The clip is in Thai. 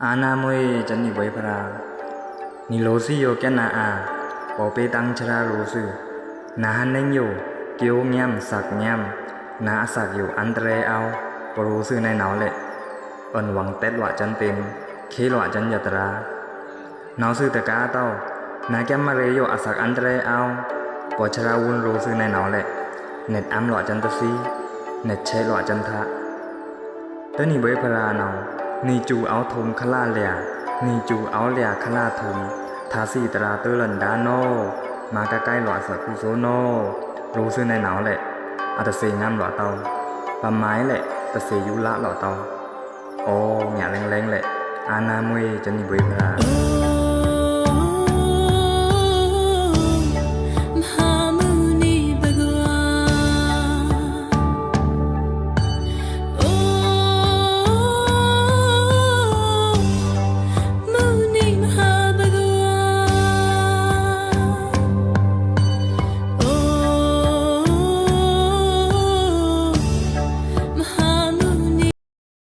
อาณามวยจันนิไว้พรานิโลซิโยแกนาอาปอเปตังชราโรซึนาฮันเนงโยเกียวเงียมสักเงียมนาสักอยู่อันเตรเอาปรูซึในหนาวเละอันหวังเต็ดหวะจันเต็มเคหวะจันยตราหนาวซึตะกาเต้านาแกมมาเรโยอสักอันเตรเอาปอชราวุนโรซึในหนาวเละเน็ตอัมหลวะจันตซีเน็ตเชหลวะจันทะตนิไว้พราเนานีจูเอาทุมขลาเลียนีจูเอาเลียขลาทุมทาสีตราเตลันดาโนมาใกล้ๆหลอดสักกุโซโนรู้ซึ่งในหนาวแหละอาจจะเสียงามหลอดเตาปะไม้แหละแต่เสียยุละหลอดเตาโอ้หยาแรงๆแหละอาณามวยจะนิบวยพรา